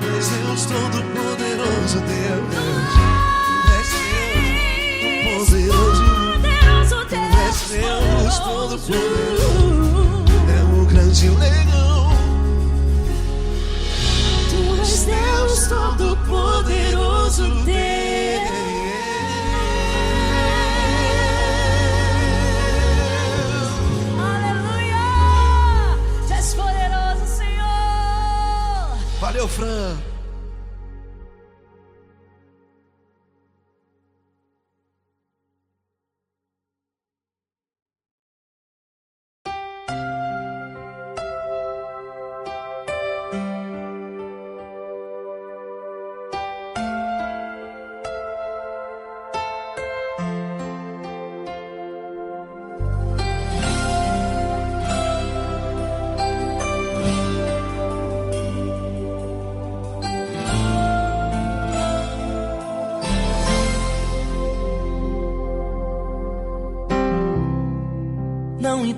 Tu és Deus, Todo-Poderoso Deus. Tu és Deus, Todo-Poderoso. Poderoso Tu és Deus, Deus. Todo-Poderoso. É o grande leão. Tu és Deus, Todo-Poderoso Deus. Aleluia! Tu és poderoso, Senhor. Valeu, Fran.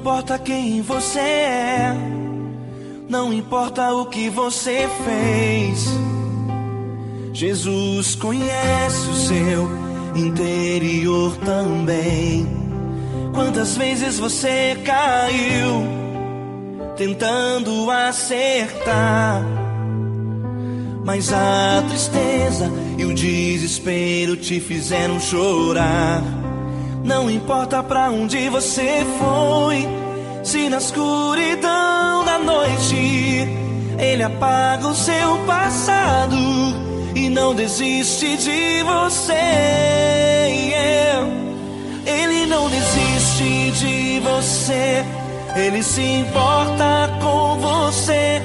importa quem você é, não importa o que você fez, Jesus conhece o seu interior também. Quantas vezes você caiu tentando acertar, mas a tristeza e o desespero te fizeram chorar. Não importa pra onde você foi, se na escuridão da noite Ele apaga o seu passado e não desiste de você. Ele não desiste de você, Ele se importa com você,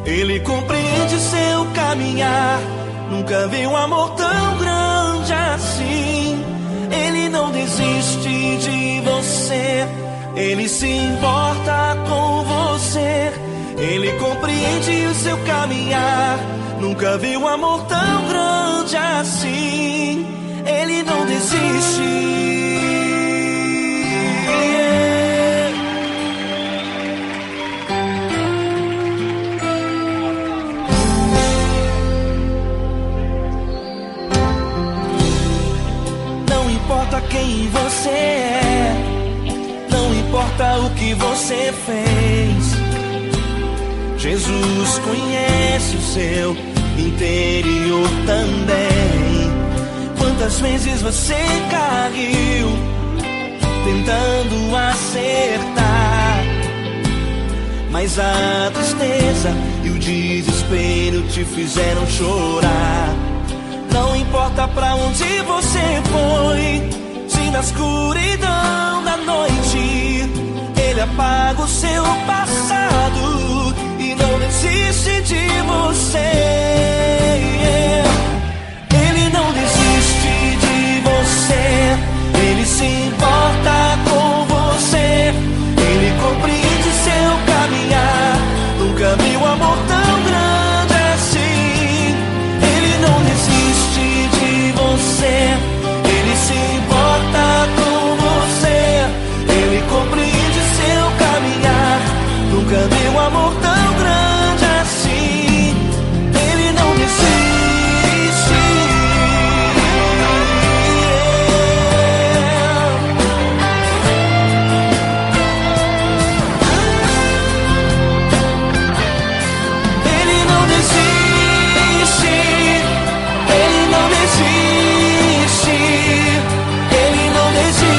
Ele compreende seu caminhar. Nunca vi um amor tão grande assim. Ele não desiste de você, Ele se importa com você, Ele compreende o seu caminhar. Nunca vi um amor tão grande assim. Ele não desiste. Não importa quem você é, não importa o que você fez, Jesus conhece o seu interior também. Quantas vezes você caiu tentando acertar, mas a tristeza e o desespero te fizeram chorar. Não importa pra onde você foi, se na escuridão da noite Ele apaga o seu passado e não desiste de você. Ele não desiste de você, Ele se importa com você, Ele compreende seu caminhar. Nunca vi um amor tão grande assim. Ele não desiste de você, Ele se importa com você, Ele compreende seu caminhar. Nunca vi um amor tão grande assim. Ele não desiste. Ele não desiste. Ele não desiste. Ele não desiste.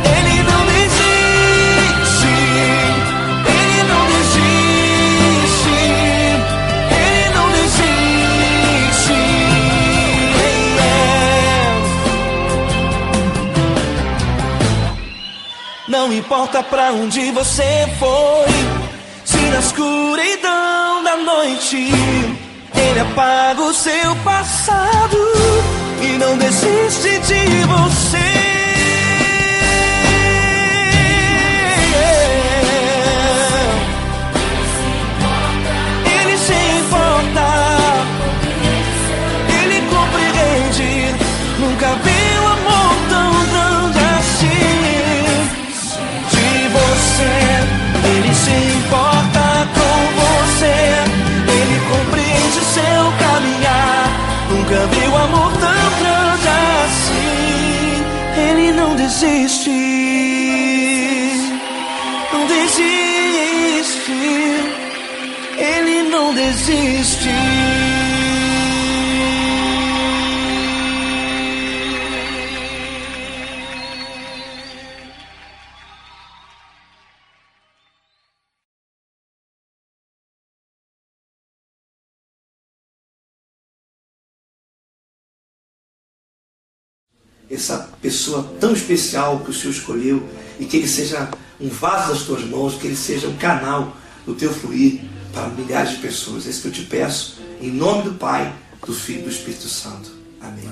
Ele não desiste. Ele não desiste. Ele não desiste. Não importa pra onde você foi, se na escuridão da noite Ele apaga o seu passado e não desiste de você. Ele se importa, Ele compreende. Nunca vi um amor tão grande assim. De você, Ele se importa com você, Ele compreende seu caminhar. Nunca vi um amor tão grande assim. Ele não desiste, não desiste. Ele não desiste. Essa pessoa tão especial que o Senhor escolheu, e que Ele seja um vaso das tuas mãos, que Ele seja um canal do teu fluir para milhares de pessoas. É isso que eu te peço, em nome do Pai, do Filho e do Espírito Santo. Amém.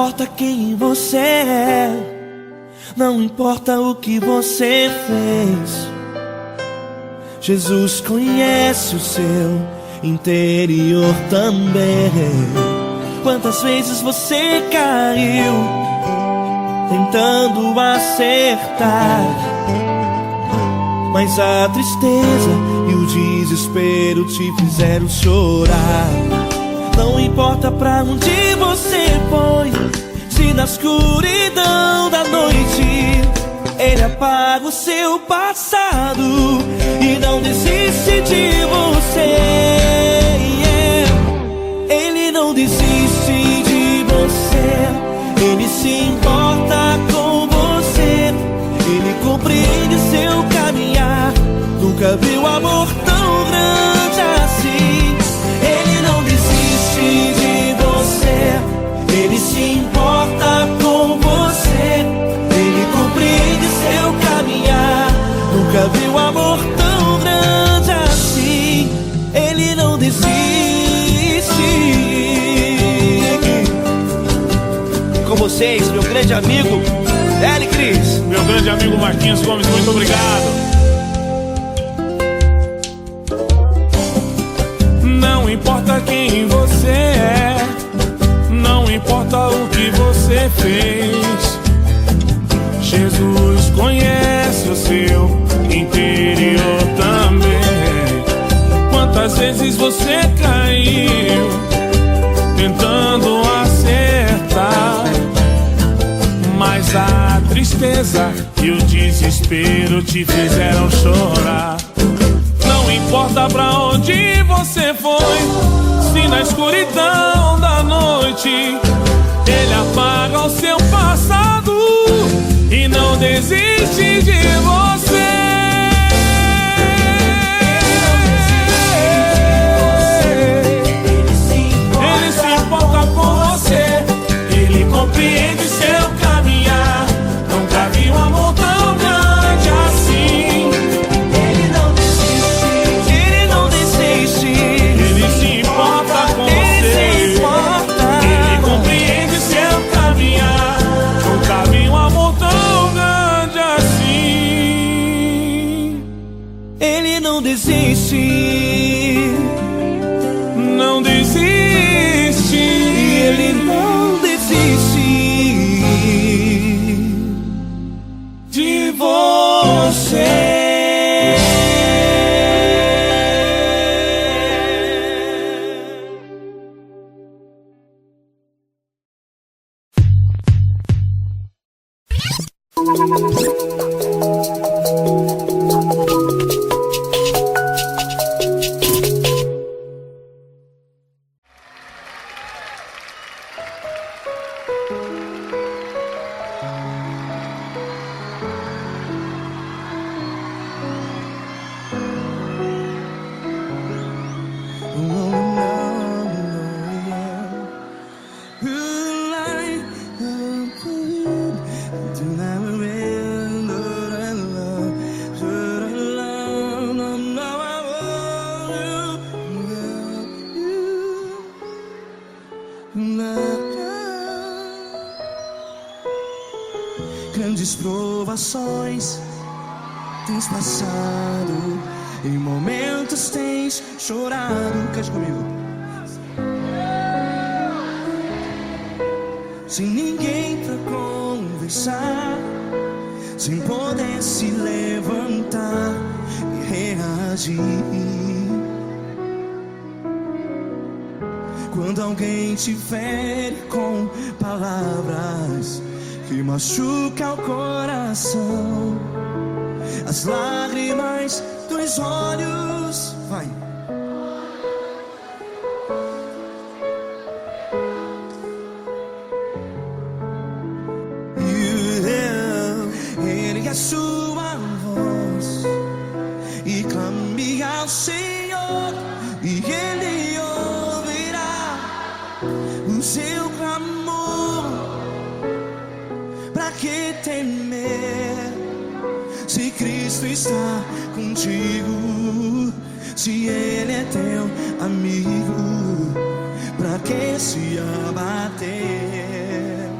importa quem você é, não importa o que você fez, Jesus conhece o seu interior também. Quantas vezes você caiu tentando acertar, mas a tristeza e o desespero te fizeram chorar. Não importa pra onde você foi, se na escuridão da noite Ele apaga o seu passado e não desiste de você. Ele não desiste de você, Ele se importa com você, Ele compreende seu caminhar. Nunca viu amor tão grande assim. Ele não desiste de você, Ele se importa com você, Ele compreende seu caminhar. Nunca viu amor tão grande assim. Ele não desiste. Com vocês, meu grande amigo Eli Cris. Meu grande amigo Marquinhos Gomes, muito obrigado. Não importa quem você é, não importa o que você fez, Jesus conhece o seu interior também. Quantas vezes você caiu tentando acertar, mas a tristeza e o desespero te fizeram chorar. Não importa pra onde você foi, se na escuridão da noite Ele apaga o seu passado e não desiste de você. Ele se importa com você, Ele compreende seu caminhar. Nunca vi um amor tão grande assim. Ele não desiste, Ele não desiste. Ele se importa com você, Ele compreende seu caminhar. Nunca vi um amor tão grande assim. Ele não desiste, não desiste. Ele não desiste De você. Grandes provações tens passado, em momentos tens chorado. Cante comigo. Sem ninguém pra conversar, sem poder se levantar e reagir. Quando alguém te fere com palavras que machuca o coração, as lágrimas dos olhos, vai. Ergue a sua voz e clame ao Senhor, e Ele ouvirá o seu clamor. Pra que temer, se Cristo está contigo? Se Ele é teu amigo, pra que se abater?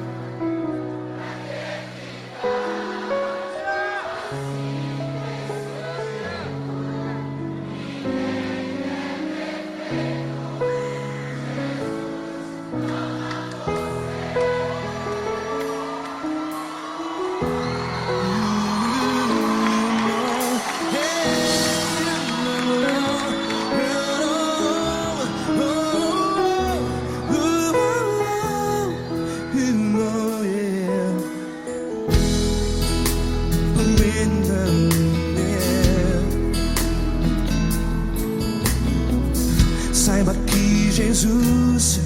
Saiba que Jesus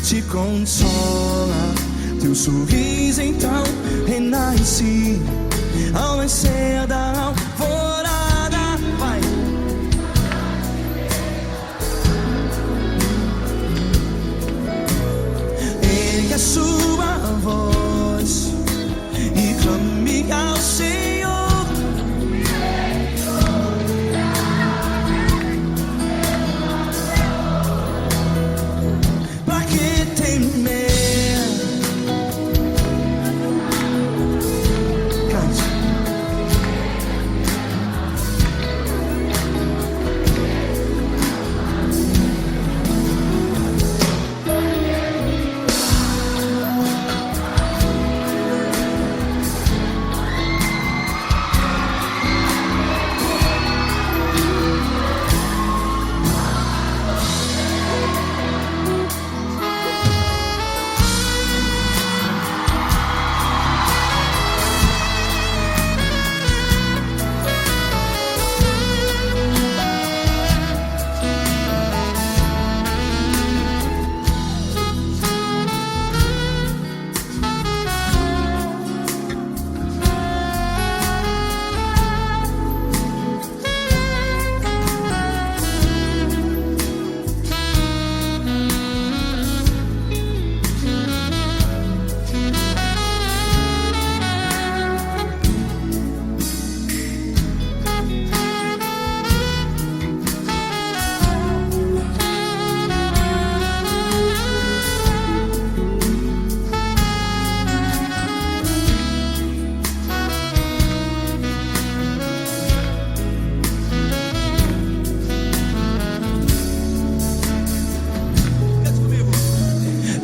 te consola. Teu sorriso então renasce ao nascer da alvorada. Vai. Ergue a sua voz e clame ao Senhor. Pra que temer?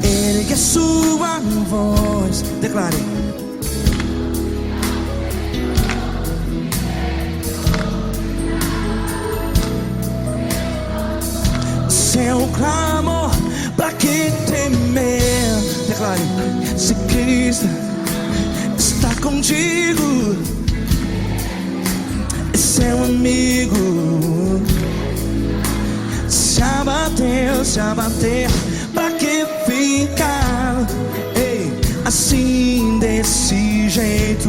Ergue a sua voz, declare. Seu clamor, pra que temer? Declare. Se Cristo está contigo, é seu amigo. Se abater, pra que ficar, ei, assim desse jeito?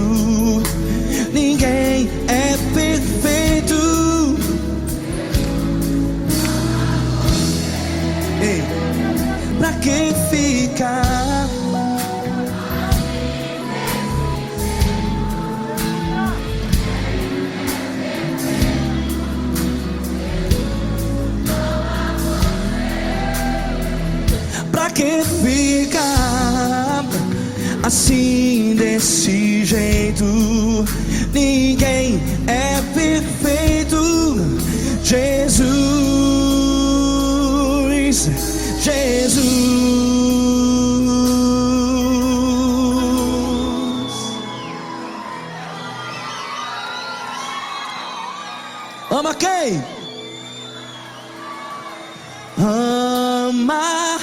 Ninguém é perfeito. Ei, pra que ficar? Pra que ficar assim desse jeito? Ninguém é perfeito. Jesus, Jesus. Ama quem? Ama